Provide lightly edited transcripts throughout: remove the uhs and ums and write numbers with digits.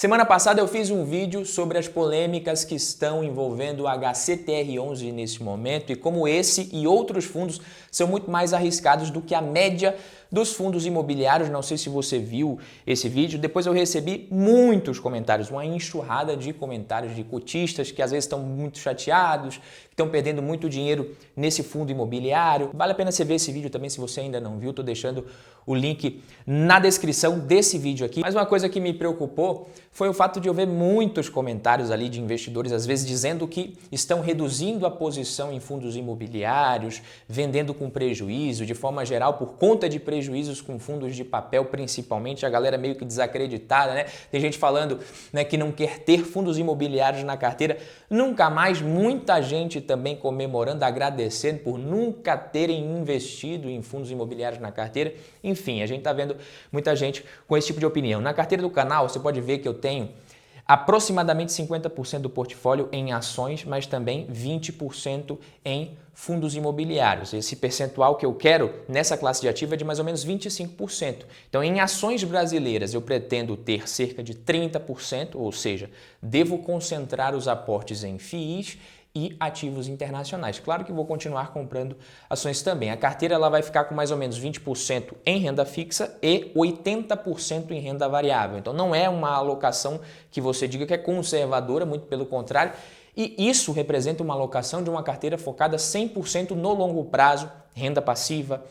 Semana passada eu fiz um vídeo sobre as polêmicas que estão envolvendo o HCTR11 nesse momento e como esse e outros fundos são muito mais arriscados do que a média dos fundos imobiliários. Não sei se você viu esse vídeo. Depois eu recebi muitos comentários, uma enxurrada de comentários de cotistas que às vezes estão muito chateados, que estão perdendo muito dinheiro nesse fundo imobiliário. Vale a pena você ver esse vídeo também se você ainda não viu. Estou deixando o link na descrição desse vídeo aqui. Mas uma coisa que me preocupou foi o fato de eu ver muitos comentários ali de investidores, às vezes dizendo que estão reduzindo a posição em fundos imobiliários, vendendo com prejuízo, de forma geral, por conta de prejuízos com fundos de papel, principalmente. A galera meio que desacreditada, né? Tem gente falando, né, que não quer ter fundos imobiliários na carteira nunca mais. Muita gente também comemorando, agradecendo por nunca terem investido em fundos imobiliários na carteira. Enfim, a gente está vendo muita gente com esse tipo de opinião. Na carteira do canal, você pode ver que eu tenho aproximadamente 50% do portfólio em ações, mas também 20% em fundos imobiliários. Esse percentual que eu quero nessa classe de ativo é de mais ou menos 25%. Então, em ações brasileiras, eu pretendo ter cerca de 30%, ou seja, devo concentrar os aportes em FIIs e ativos internacionais. Claro que vou continuar comprando ações também. A carteira ela vai ficar com mais ou menos 20% em renda fixa e 80% em renda variável. Então não é uma alocação que você diga que é conservadora, muito pelo contrário. E isso representa uma alocação de uma carteira focada 100% no longo prazo, renda passiva,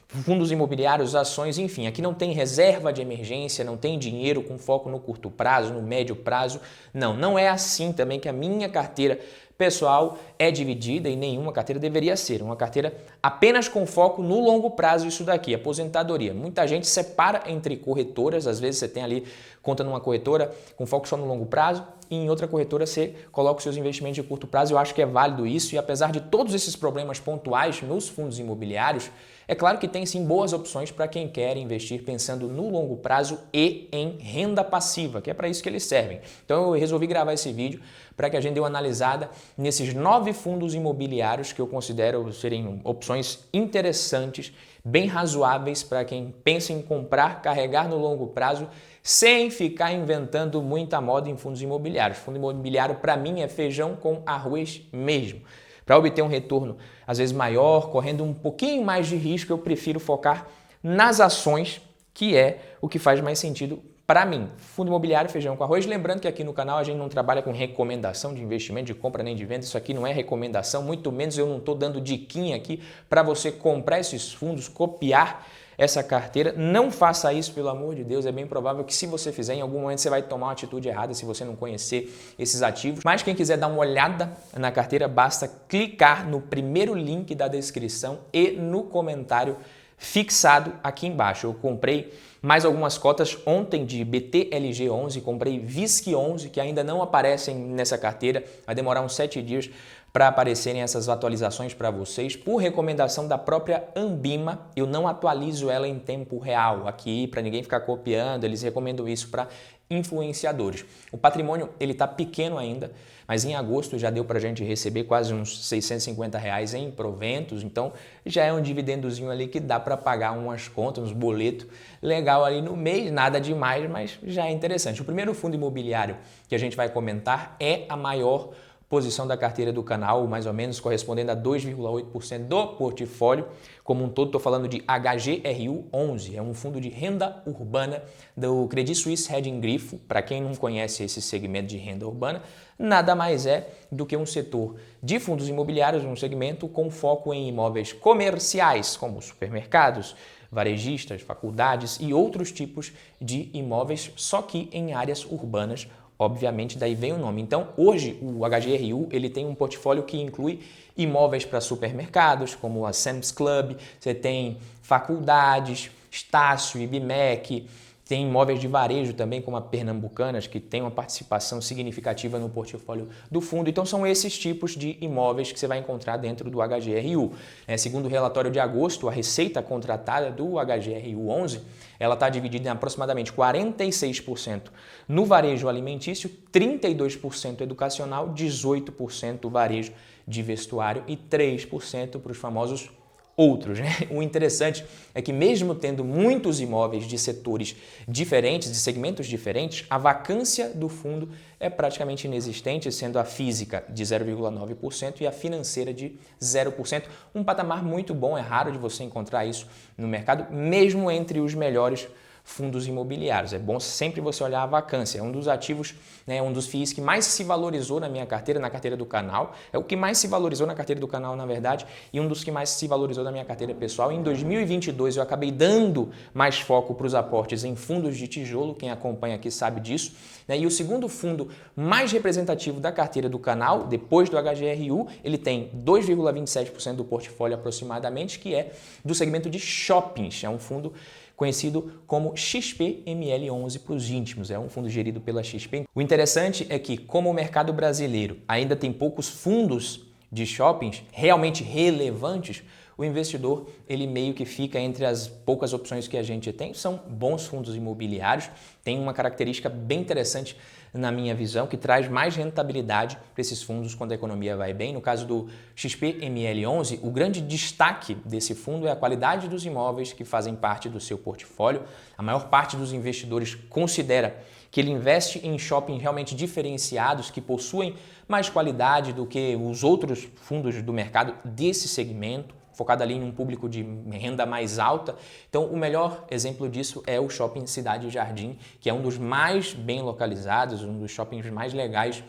fundos imobiliários, ações, enfim. Aqui não tem reserva de emergência, não tem dinheiro com foco no curto prazo, no médio prazo. Não é assim também que a minha carteira pessoal é dividida e nenhuma carteira deveria ser. Uma carteira apenas com foco no longo prazo, isso daqui, aposentadoria. Muita gente separa entre corretoras, às vezes você tem ali conta numa corretora com foco só no longo prazo e em outra corretora você coloca os seus investimentos de curto prazo. Eu acho que é válido isso e apesar de todos esses problemas pontuais nos fundos imobiliários, é claro que tem sim boas opções para quem quer investir pensando no longo prazo e em renda passiva, que é para isso que eles servem. Então eu resolvi gravar esse vídeo para que a gente dê uma analisada nesses 9 fundos imobiliários que eu considero serem opções interessantes, bem razoáveis para quem pensa em comprar, carregar no longo prazo, sem ficar inventando muita moda em fundos imobiliários. Fundo imobiliário para mim é feijão com arroz mesmo. Para obter um retorno, às vezes maior, correndo um pouquinho mais de risco, eu prefiro focar nas ações, que é o que faz mais sentido para mim. Fundo imobiliário, feijão com arroz. Lembrando que aqui no canal a gente não trabalha com recomendação de investimento, de compra nem de venda. Isso aqui não é recomendação, muito menos eu não estou dando diquinha aqui para você comprar esses fundos, copiar essa carteira. Não faça isso, pelo amor de Deus. É bem provável que se você fizer, em algum momento você vai tomar uma atitude errada se você não conhecer esses ativos. Mas quem quiser dar uma olhada na carteira, basta clicar no primeiro link da descrição e no comentário fixado aqui embaixo. Eu comprei mais algumas cotas ontem de BTLG11, comprei VISC11, que ainda não aparecem nessa carteira. Vai demorar uns 7 dias para aparecerem essas atualizações para vocês. Por recomendação da própria Ambima, eu não atualizo ela em tempo real aqui, para ninguém ficar copiando, eles recomendam isso para influenciadores. O patrimônio ele está pequeno ainda, mas em agosto já deu para a gente receber quase uns R$650 em proventos, então já é um dividendozinho ali que dá para pagar umas contas, uns boletos legal ali no mês, nada demais, mas já é interessante. O primeiro fundo imobiliário que a gente vai comentar é a maior posição da carteira do canal, mais ou menos correspondendo a 2,8% do portfólio. Como um todo, estou falando de HGRU11, é um fundo de renda urbana do Credit Suisse Hedging Grifo. Para quem não conhece esse segmento de renda urbana, nada mais é do que um setor de fundos imobiliários, um segmento com foco em imóveis comerciais, como supermercados, varejistas, faculdades e outros tipos de imóveis, só que em áreas urbanas. Obviamente, daí vem o nome. Então, hoje, o HGRU ele tem um portfólio que inclui imóveis para supermercados, como a Sam's Club, você tem faculdades, Estácio, IBMEC, tem imóveis de varejo também, como a Pernambucanas, que tem uma participação significativa no portfólio do fundo. Então, são esses tipos de imóveis que você vai encontrar dentro do HGRU. Segundo o relatório de agosto, a receita contratada do HGRU11, ela está dividida em aproximadamente 46% no varejo alimentício, 32% educacional, 18% varejo de vestuário e 3% para os famosos outros, né? O interessante é que mesmo tendo muitos imóveis de setores diferentes, de segmentos diferentes, a vacância do fundo é praticamente inexistente, sendo a física de 0,9% e a financeira de 0%. Um patamar muito bom, é raro de você encontrar isso no mercado, mesmo entre os melhores fundos imobiliários. É bom sempre você olhar a vacância. É um dos ativos, né, um dos FIIs que mais se valorizou na minha carteira, na carteira do canal. É o que mais se valorizou na carteira do canal, na verdade, e um dos que mais se valorizou na minha carteira pessoal. Em 2022, eu acabei dando mais foco para os aportes em fundos de tijolo. Quem acompanha aqui sabe disso. Né? E o segundo fundo mais representativo da carteira do canal, depois do HGRU, ele tem 2,27% do portfólio aproximadamente, que é do segmento de shoppings. É um fundo conhecido como XPML11 para os íntimos, é um fundo gerido pela XP. O interessante é que, como o mercado brasileiro ainda tem poucos fundos de shoppings realmente relevantes, o investidor ele meio que fica entre as poucas opções que a gente tem. São bons fundos imobiliários, tem uma característica bem interessante na minha visão, que traz mais rentabilidade para esses fundos quando a economia vai bem. No caso do XPML11, o grande destaque desse fundo é a qualidade dos imóveis que fazem parte do seu portfólio. A maior parte dos investidores considera que ele investe em shoppings realmente diferenciados, que possuem mais qualidade do que os outros fundos do mercado desse segmento, focado ali em um público de renda mais alta. Então, o melhor exemplo disso é o Shopping Cidade Jardim, que é um dos mais bem localizados, um dos shoppings mais legais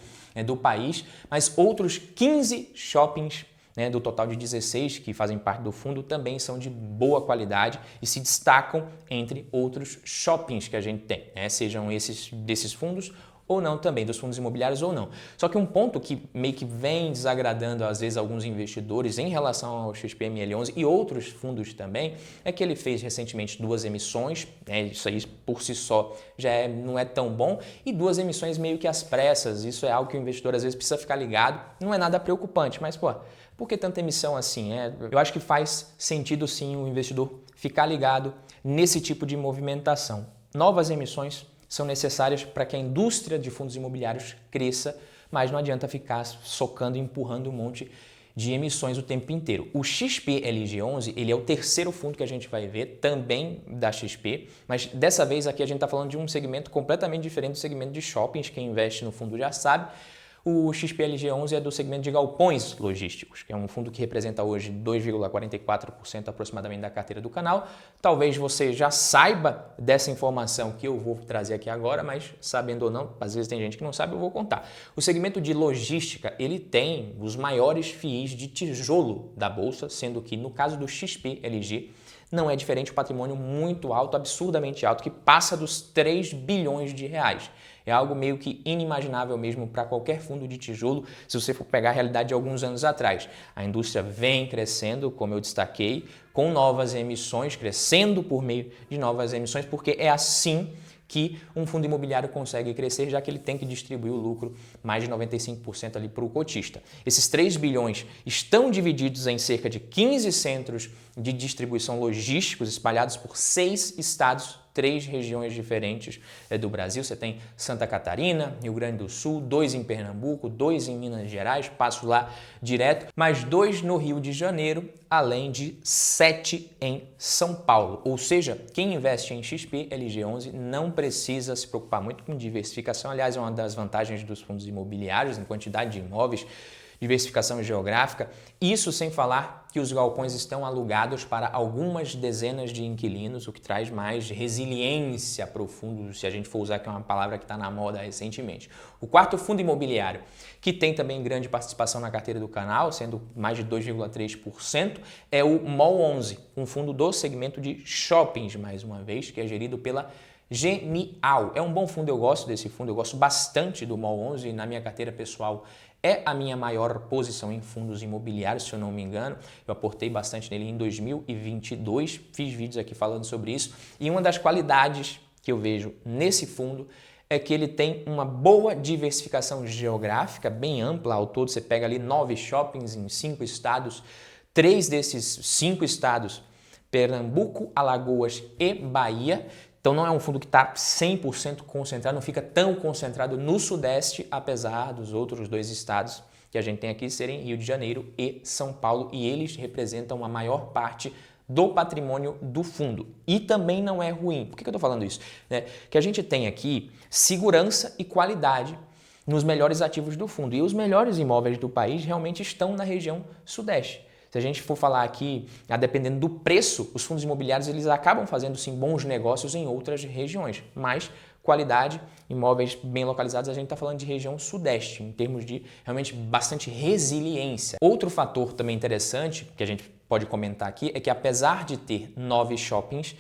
do país, mas outros 15 shoppings, né, do total de 16 que fazem parte do fundo também são de boa qualidade e se destacam entre outros shoppings que a gente tem, né, sejam esses desses fundos ou não também, dos fundos imobiliários ou não. Só que um ponto que meio que vem desagradando às vezes alguns investidores em relação ao XPML11 e outros fundos também, é que ele fez recentemente 2 emissões, né, isso aí por si só já não é tão bom, e 2 emissões meio que às pressas, isso é algo que o investidor às vezes precisa ficar ligado, não é nada preocupante, mas por que tanta emissão assim? Eu acho que faz sentido sim o investidor ficar ligado nesse tipo de movimentação. Novas emissões são necessárias para que a indústria de fundos imobiliários cresça, mas não adianta ficar socando e empurrando um monte de emissões o tempo inteiro. O XPLG11, ele é o terceiro fundo que a gente vai ver, também da XP, mas dessa vez aqui a gente está falando de um segmento completamente diferente do segmento de shoppings. Quem investe no fundo já sabe. O XPLG11 é do segmento de galpões logísticos, que é um fundo que representa hoje 2,44% aproximadamente da carteira do canal. Talvez você já saiba dessa informação que eu vou trazer aqui agora, mas sabendo ou não, às vezes tem gente que não sabe, eu vou contar. O segmento de logística, ele tem os maiores FIIs de tijolo da Bolsa, sendo que no caso do XPLG, não é diferente, o patrimônio muito alto, absurdamente alto, que passa dos 3 bilhões de reais. É algo meio que inimaginável mesmo para qualquer fundo de tijolo, se você for pegar a realidade de alguns anos atrás. A indústria vem crescendo, como eu destaquei, com novas emissões, crescendo por meio de novas emissões, porque é assim que um fundo imobiliário consegue crescer, já que ele tem que distribuir o lucro mais de 95% ali para o cotista. Esses 3 bilhões estão divididos em cerca de 15 centros de distribuição logísticos espalhados por 6 estados, 3 regiões diferentes do Brasil. Você tem Santa Catarina, Rio Grande do Sul, 2 em Pernambuco, 2 em Minas Gerais, passo lá direto, mais 2 no Rio de Janeiro, além de 7 em São Paulo. Ou seja, quem investe em XPLG11 não precisa se preocupar muito com diversificação. Aliás, é uma das vantagens dos fundos imobiliários em quantidade de imóveis, diversificação geográfica, isso sem falar que os galpões estão alugados para algumas dezenas de inquilinos, o que traz mais resiliência para o fundo, se a gente for usar, que é uma palavra que está na moda recentemente. O quarto fundo imobiliário, que tem também grande participação na carteira do canal, sendo mais de 2,3%, é o MOL11, um fundo do segmento de shoppings, mais uma vez, que é gerido pela Genial. É um bom fundo, eu gosto desse fundo, eu gosto bastante do MOL11, na minha carteira pessoal é a minha maior posição em fundos imobiliários, se eu não me engano. Eu aportei bastante nele em 2022, fiz vídeos aqui falando sobre isso. E uma das qualidades que eu vejo nesse fundo é que ele tem uma boa diversificação geográfica, bem ampla. Ao todo, você pega ali 9 shoppings em 5 estados, 3 desses 5 estados, Pernambuco, Alagoas e Bahia. Então não é um fundo que está 100% concentrado, não fica tão concentrado no Sudeste, apesar dos outros 2 estados que a gente tem aqui serem Rio de Janeiro e São Paulo, e eles representam a maior parte do patrimônio do fundo. E também não é ruim. Por que eu estou falando isso? Que a gente tem aqui segurança e qualidade nos melhores ativos do fundo. E os melhores imóveis do país realmente estão na região sudeste. Se a gente for falar aqui, dependendo do preço, os fundos imobiliários eles acabam fazendo sim bons negócios em outras regiões, mas qualidade, imóveis bem localizados, a gente está falando de região sudeste, em termos de realmente bastante resiliência. Outro fator também interessante que a gente pode comentar aqui é que apesar de ter 9 shoppings,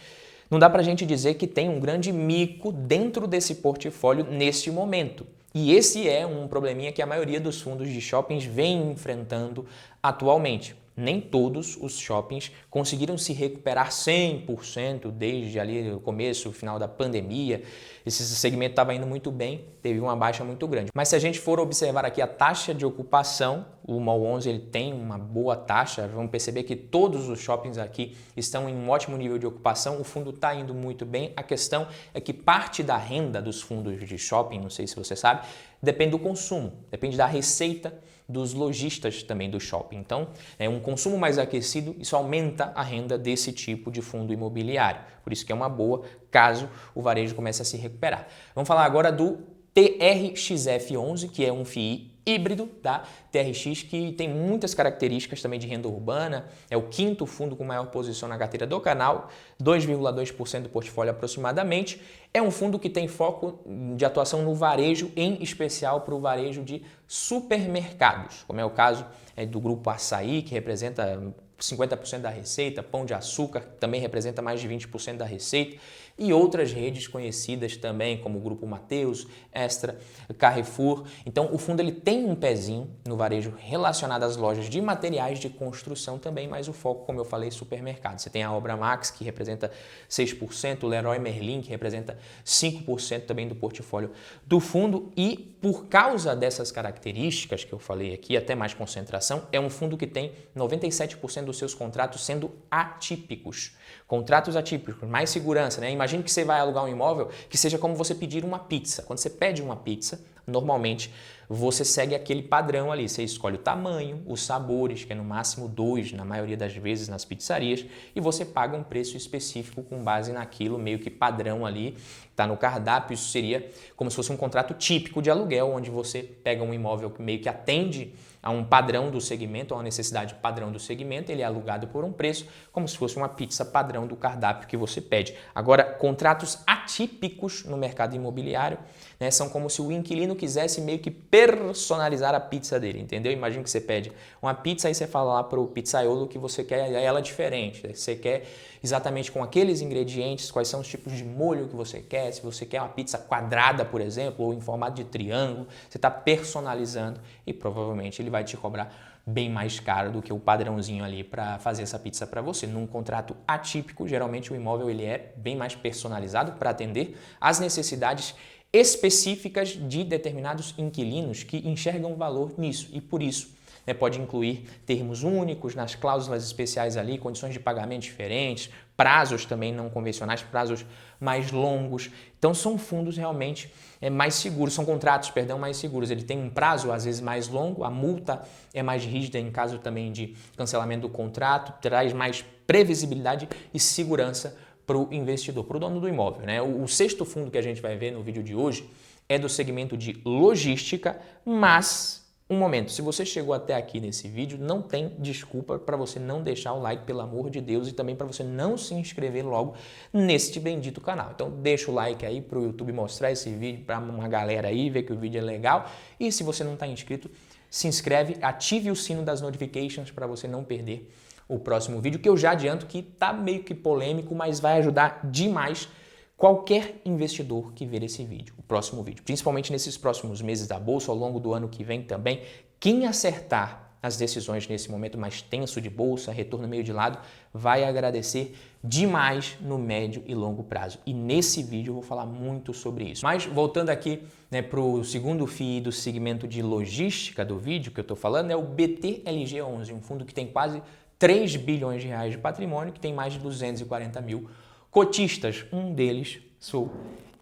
não dá para a gente dizer que tem um grande mico dentro desse portfólio neste momento. E esse é um probleminha que a maioria dos fundos de shoppings vem enfrentando atualmente. Nem todos os shoppings conseguiram se recuperar 100% desde ali o começo, o final da pandemia. Esse segmento estava indo muito bem, teve uma baixa muito grande. Mas se a gente for observar aqui a taxa de ocupação, o Mall 11 ele tem uma boa taxa, vamos perceber que todos os shoppings aqui estão em um ótimo nível de ocupação, o fundo está indo muito bem. A questão é que parte da renda dos fundos de shopping, não sei se você sabe, depende do consumo, depende da receita dos lojistas também do shopping. Então, um consumo mais aquecido, isso aumenta a renda desse tipo de fundo imobiliário. Por isso que é uma boa caso o varejo comece a se recuperar. Vamos falar agora do TRXF11, que é um FII híbrido, tá? TRX que tem muitas características também de renda urbana, é o quinto fundo com maior posição na carteira do canal, 2,2% do portfólio aproximadamente. É um fundo que tem foco de atuação no varejo, em especial para o varejo de supermercados, como é o caso do Grupo Açaí, que representa 50% da receita, Pão de Açúcar, que também representa mais de 20% da receita, e outras redes conhecidas também, como o Grupo Mateus, Extra, Carrefour. Então, o fundo ele tem um pezinho no varejo relacionado às lojas de materiais de construção também, mas o foco, como eu falei, supermercado. Você tem a Obra Max, que representa 6%, o Leroy Merlin, que representa 5% também do portfólio do fundo, e por causa dessas características que eu falei aqui, até mais concentração, é um fundo que tem 97% dos seus contratos sendo atípicos. Contratos atípicos, mais segurança, né? Imagine que você vai alugar um imóvel que seja como você pedir uma pizza. Quando você pede uma pizza, normalmente você segue aquele padrão ali. Você escolhe o tamanho, os sabores, que é no máximo 2, na maioria das vezes nas pizzarias, e você paga um preço específico com base naquilo, meio que padrão ali, está no cardápio. Isso seria como se fosse um contrato típico de aluguel, onde você pega um imóvel que meio que atende a um padrão do segmento, a uma necessidade padrão do segmento, ele é alugado por um preço, como se fosse uma pizza padrão do cardápio que você pede. Agora, contratos atípicos no mercado imobiliário, né, são como se o inquilino quisesse meio que personalizar a pizza dele, entendeu? Imagina que você pede uma pizza e você fala lá para o pizzaiolo que você quer ela diferente, você quer exatamente com aqueles ingredientes, quais são os tipos de molho que você quer, se você quer uma pizza quadrada, por exemplo, ou em formato de triângulo, você está personalizando e provavelmente ele vai te cobrar bem mais caro do que o padrãozinho ali para fazer essa pizza para você. Num contrato atípico, geralmente o imóvel ele é bem mais personalizado para atender às necessidades específicas de determinados inquilinos que enxergam valor nisso e por isso pode incluir termos únicos nas cláusulas especiais ali, condições de pagamento diferentes, prazos também não convencionais, prazos mais longos. Então são fundos realmente mais seguros, são contratos, mais seguros. Ele tem um prazo às vezes mais longo, a multa é mais rígida em caso também de cancelamento do contrato, traz mais previsibilidade e segurança para o investidor, para o dono do imóvel, né? O sexto fundo que a gente vai ver no vídeo de hoje é do segmento de logística, mas um momento, se você chegou até aqui nesse vídeo, não tem desculpa para você não deixar o like, pelo amor de Deus, e também para você não se inscrever logo neste bendito canal. Então deixa o like aí para o YouTube mostrar esse vídeo para uma galera aí, ver que o vídeo é legal. E se você não está inscrito, se inscreve, ative o sino das notifications para você não perder o próximo vídeo, que eu já adianto que tá meio que polêmico, mas vai ajudar demais qualquer investidor que ver esse vídeo, o próximo vídeo, principalmente nesses próximos meses da bolsa, ao longo do ano que vem também. Quem acertar as decisões nesse momento mais tenso de bolsa, retorno meio de lado, vai agradecer demais no médio e longo prazo. E nesse vídeo eu vou falar muito sobre isso. Mas voltando aqui para o segundo FII do segmento de logística do vídeo que eu estou falando, é o BTLG11, um fundo que tem quase 3 bilhões de reais de patrimônio, que tem mais de 240 mil cotistas. Um deles sou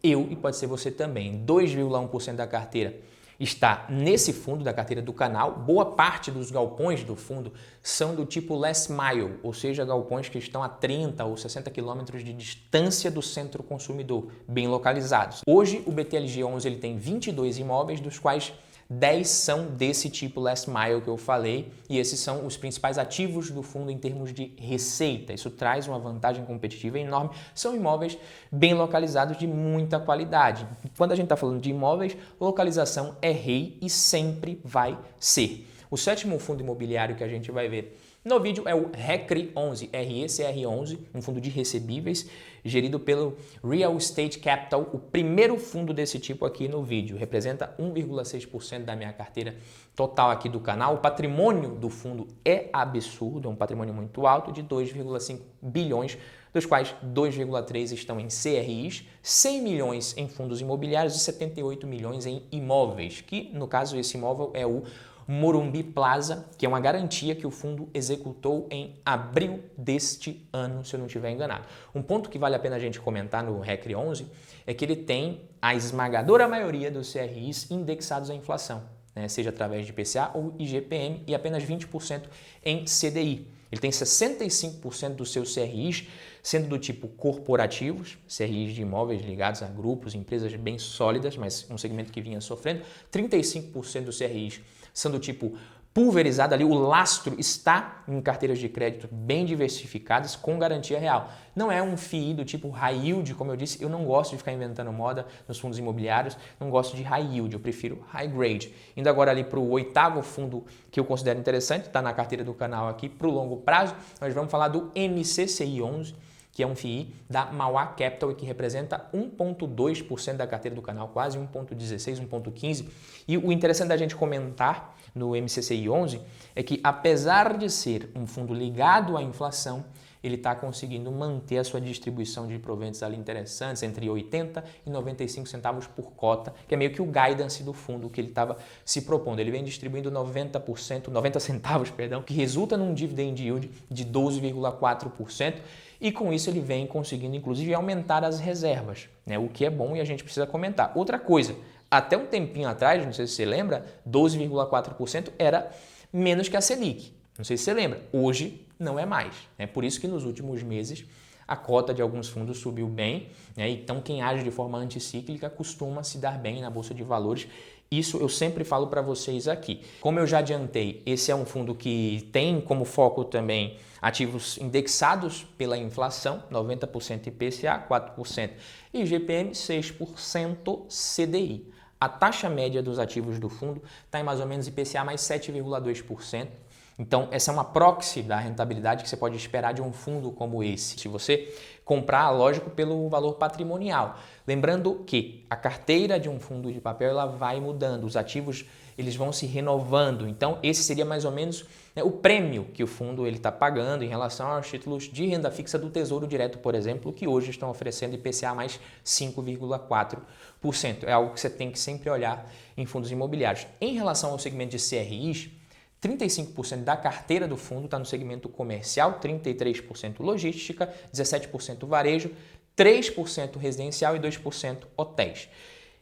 eu e pode ser você também. 2,1% da carteira está nesse fundo da carteira do canal. Boa parte dos galpões do fundo são do tipo last mile, ou seja, galpões que estão a 30 ou 60 quilômetros de distância do centro consumidor, bem localizados. Hoje, o BTLG11 ele tem 22 imóveis, dos quais 10 são desse tipo last mile que eu falei, e esses são os principais ativos do fundo em termos de receita. Isso traz uma vantagem competitiva enorme. São imóveis bem localizados de muita qualidade. Quando a gente está falando de imóveis, localização é rei e sempre vai ser. O sétimo fundo imobiliário que a gente vai ver no vídeo é o RECR11, RECR11, um fundo de recebíveis gerido pelo Real Estate Capital, o primeiro fundo desse tipo aqui no vídeo. Representa 1,6% da minha carteira total aqui do canal. O patrimônio do fundo é absurdo, é um patrimônio muito alto de 2,5 bilhões, dos quais 2,3 estão em CRIs, 100 milhões em fundos imobiliários e 78 milhões em imóveis, que no caso esse imóvel é o Morumbi Plaza, que é uma garantia que o fundo executou em abril deste ano, se eu não estiver enganado. Um ponto que vale a pena a gente comentar no RECR11 é que ele tem a esmagadora maioria dos CRIs indexados à inflação, né? Seja através de IPCA ou IGPM, e apenas 20% em CDI. Ele tem 65% dos seus CRIs sendo do tipo corporativos, CRIs de imóveis ligados a grupos, empresas bem sólidas, mas um segmento que vinha sofrendo. 35% dos CRIs são do tipo pulverizado, ali o lastro está em carteiras de crédito bem diversificadas com garantia real. Não é um FII do tipo high yield, como eu disse, eu não gosto de ficar inventando moda nos fundos imobiliários, não gosto de high yield, eu prefiro high grade. Indo agora ali para o oitavo fundo que eu considero interessante, está na carteira do canal aqui, para o longo prazo, nós vamos falar do MCCI11, que é um FII da Mauá Capital e que representa 1,2% da carteira do canal, quase 1,16%, 1,15%. E o interessante da gente comentar no MCCI11 é que, apesar de ser um fundo ligado à inflação, ele está conseguindo manter a sua distribuição de proventos ali interessantes, entre 80 e 95 centavos por cota, que é meio que o guidance do fundo que ele estava se propondo. Ele vem distribuindo 90 centavos, que resulta num dividend yield de 12,4%, e com isso ele vem conseguindo, inclusive, aumentar as reservas, né? O que é bom e a gente precisa comentar. Outra coisa, até um tempinho atrás, não sei se você lembra, 12,4% era menos que a Selic. Não sei se você lembra. Hoje não é mais. É por isso que nos últimos meses a cota de alguns fundos subiu bem, né? Então quem age de forma anticíclica costuma se dar bem na Bolsa de Valores. Isso eu sempre falo para vocês aqui. Como eu já adiantei, esse é um fundo que tem como foco também ativos indexados pela inflação, 90% IPCA, 4% IGPM, 6% CDI. A taxa média dos ativos do fundo está em mais ou menos IPCA mais 7,2%. Então, essa é uma proxy da rentabilidade que você pode esperar de um fundo como esse. Se você comprar, lógico, pelo valor patrimonial. Lembrando que a carteira de um fundo de papel ela vai mudando, os ativos eles vão se renovando. Então, esse seria mais ou menos, né, o prêmio que o fundo está pagando em relação aos títulos de renda fixa do Tesouro Direto, por exemplo, que hoje estão oferecendo IPCA mais 5,4%. É algo que você tem que sempre olhar em fundos imobiliários. Em relação ao segmento de CRIs, 35% da carteira do fundo está no segmento comercial, 33% logística, 17% varejo, 3% residencial e 2% hotéis.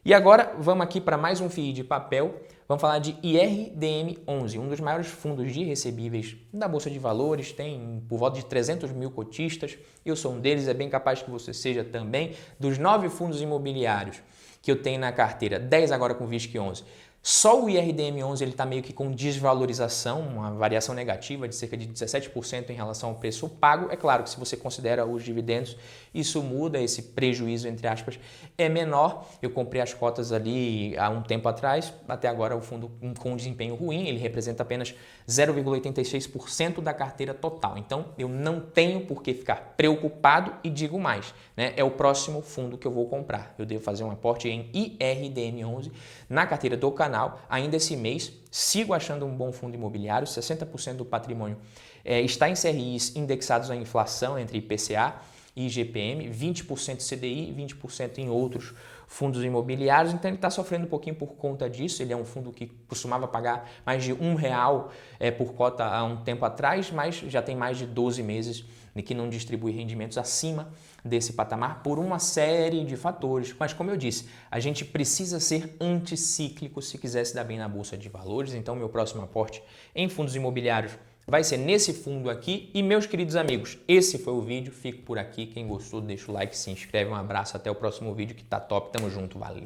E agora vamos aqui para mais um FII de papel, vamos falar de IRDM11, um dos maiores fundos de recebíveis da Bolsa de Valores, tem por volta de 300 mil cotistas, eu sou um deles, é bem capaz que você seja também. Dos 9 fundos imobiliários que eu tenho na carteira, 10 agora com VISC11, só o IRDM11 ele está meio que com desvalorização, uma variação negativa de cerca de 17% em relação ao preço pago. É claro que se você considera os dividendos, isso muda, esse prejuízo, entre aspas, é menor. Eu comprei as cotas ali há um tempo atrás, até agora o fundo com um desempenho ruim, ele representa apenas 0,86% da carteira total. Então, eu não tenho por que ficar preocupado e digo mais, né? É o próximo fundo que eu vou comprar. Eu devo fazer um aporte em IRDM11 na carteira do canal. Ainda esse mês, sigo achando um bom fundo imobiliário, 60% do patrimônio está em CRIs indexados à inflação entre IPCA e IGPM, 20% CDI e 20% em outros fundos imobiliários, então ele está sofrendo um pouquinho por conta disso. Ele é um fundo que costumava pagar mais de R$1 por cota há um tempo atrás, mas já tem mais de 12 meses que não distribui rendimentos acima desse patamar por uma série de fatores. Mas como eu disse, a gente precisa ser anticíclico se quiser se dar bem na bolsa de valores. Então meu próximo aporte em fundos imobiliários vai ser nesse fundo aqui. E meus queridos amigos, esse foi o vídeo. Fico por aqui. Quem gostou, deixa o like, se inscreve. Um abraço, até o próximo vídeo que tá top. Tamo junto, valeu!